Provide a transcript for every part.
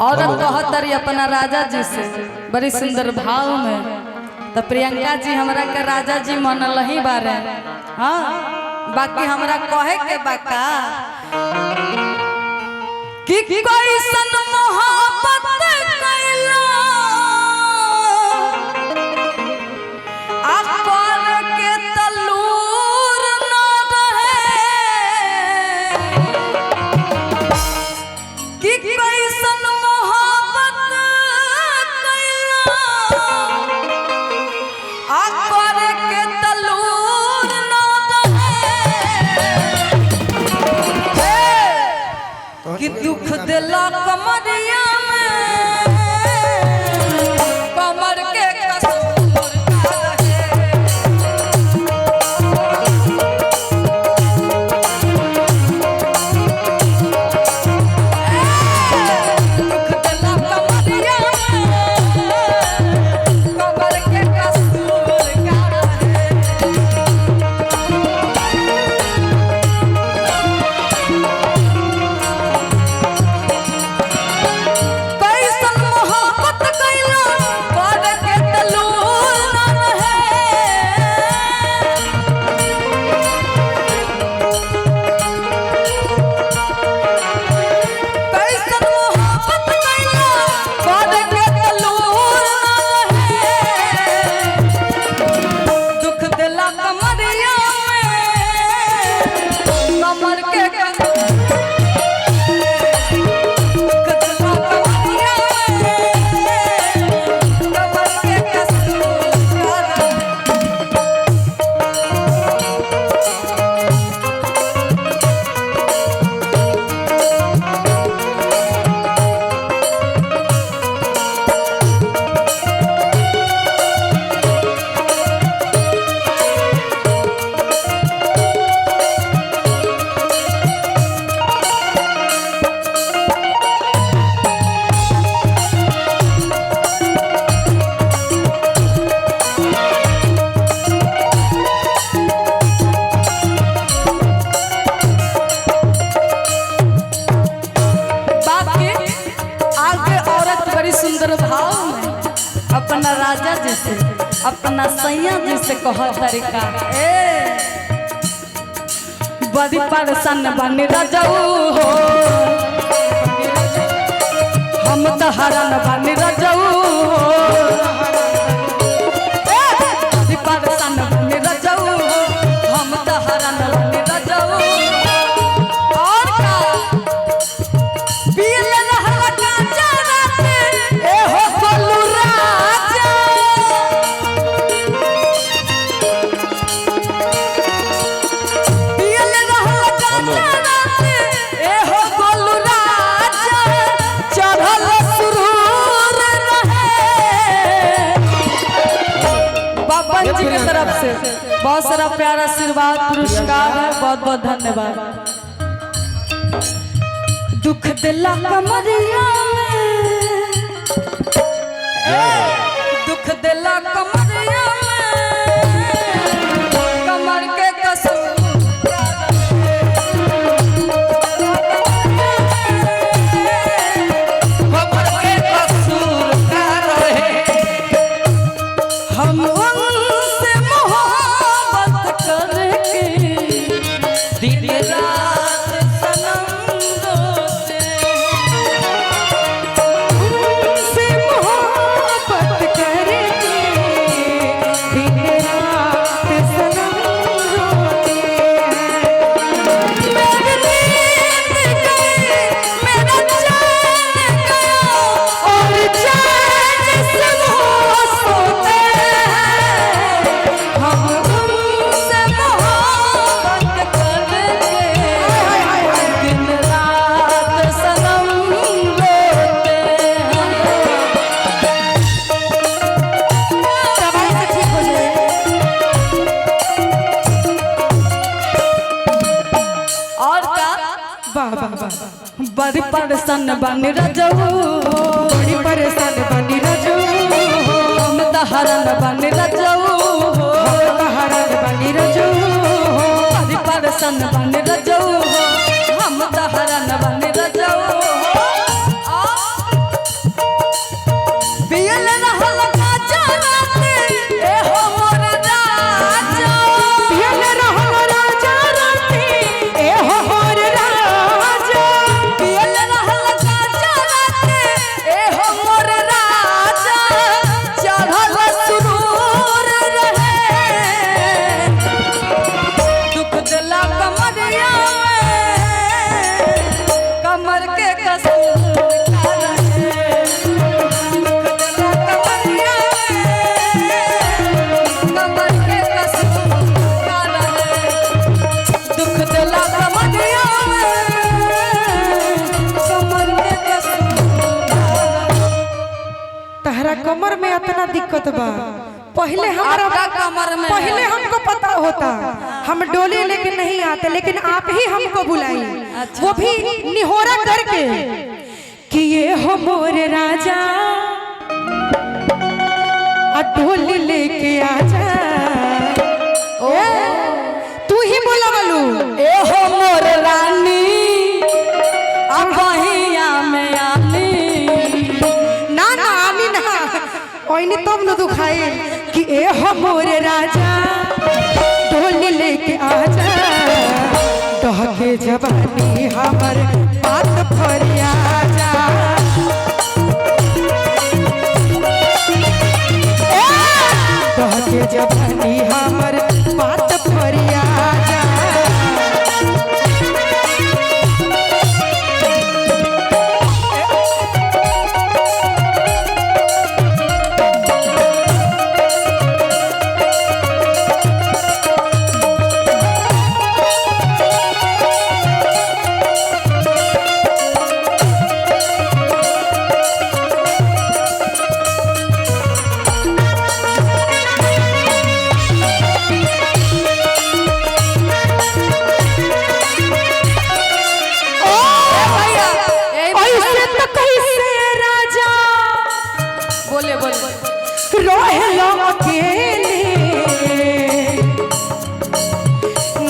औरत कहतरी अपना राजा जी से बड़ी सुंदर भाव में, तो प्रियंका जी हमरा के राजा जी मनल ही बारे। हाँ बाकी हमरा कहे के बाका कि कैसन मोहब्बत कैला आकर के तलूर न रहे कि कैसन मोहब्बत कैला आकर के तलूर न रहे कि दुख दिला कमरिया में कमर के कसूर का रहे। दुख दिला कमरिया में कमर के कसूर का रहे। कैसन मोहब्बत कैला कर के तलूर न रहे। कैसन मोहब्बत कैला कर के तलूर न रहे। दुख दिला कमरिया में कमर के सुंदर भाव में अपना राजा जी से अपना सैया जी से कह तरीका बड़ी परेशान बनी रजऊ हो हम तो हरण बनी रजऊ हो बड़ी परेशान बनी रजऊ हो हम तो हरण बनी रजऊ और का पील रहला काचा हो बोलू राजा पियल रहला काचा ए हो बोलू राजा चढ़ल सुरूर रहे। बाबा जी की तरफ से बहुत सारा प्यारा आशीर्वाद पुरस्कार है, बहुत बहुत धन्यवाद। दुख दिला कमरिया में दुख दिला कमरिया में कमर के कसूर का रहे। कमर के कसूर का रहे। हम उनसे मोहब्बत करके दिन रात सनम रोते उनसे मोहब्बत करके दिन रात सनम रोते मेरी नींद गई मेरा चैन गया और चैन से वो सोते हैं। हम उनसे मोहब्बत करके दिन रात सनम रोते हैं। दवाई से ठीक हो जाए। और का वाह वाह वाह बड़ी परेशान बनी रजऊ बड़ी परेशान बनी रजू हम तो हरण बनी रजऊ हरण बनी रजू बड़ी परेशान बनी रजऊ हम तो हरण बनी रजऊ इतना दिक्कत बा। पहले हमारा आपका कमर में पहले हमको पता होता, हम डोली लेके नहीं आते, लेकिन आप ही हमको बुलाई, वो भी निहोरा करके कि ये हो मोरे राजा आ डोली लेके आजा। तू ही बोला बोलू ए हो मोर रानी अब बहिया में आनी। ना ना आनी ना ओइनी तब न दुखाए कि ए हो मोरे राजा डोली लेके आजा। डहके जवानी हमर बात फरिया जा। डहके जवानी हमर बात फरिया जा। बोले बोले रोहेलो अकेले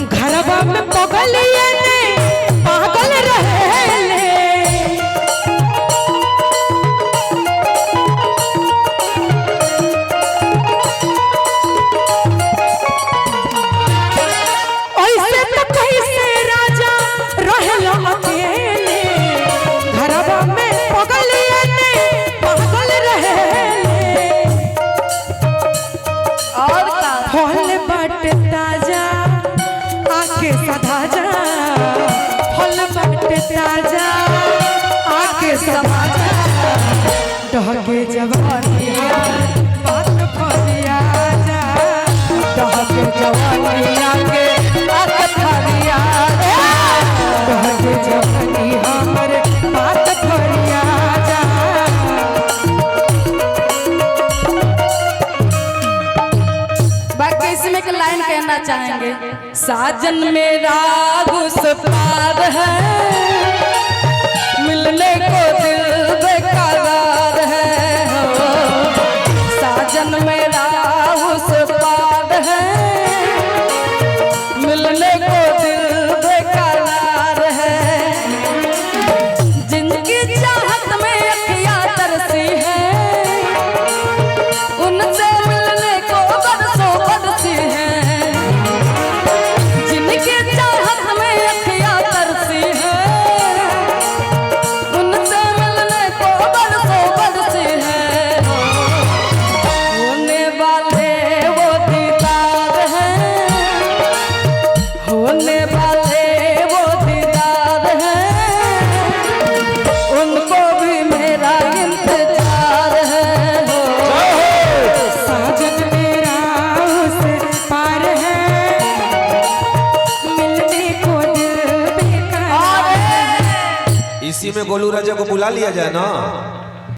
घरवा में पगलिए ने पागल रहेले। ऐसे तो कैसे राजा रोहेलो अकेले घरवा में पगलिए ने पागल रहेले। और का फल बट ताजा आके सधा जा। फल बट ताजा आके सधा जा। डहके जवानिया बात फरिया जा। डहके जवानिया के बात फरिया जा। डहके जवानी हमर बात फरिया जा। बाकी इसमें एक लाइन कहना चाहेंगे। साजन मेरा घुस पार है मिलने को दिल बेकरार है। हो साजन मेरा घुस पार है मिलने को दिल बेकरार है। जिनकी चाहत में अखियाँ तरसी है उनसे मिलने को बरसों बरसी है। जिनकी चाहत में अखियाँ तरसी है उनसे मिलने को बरसों बरसी है। होने वाले वो दीदार हैं होने वाले वो दीदार हैं उनको भी मेरा इंतजार है। हो साजन मेरा उस पार है मिलने को दिल बेकरार है। इसी में गोलू राजा को बुला लिया जाए ना।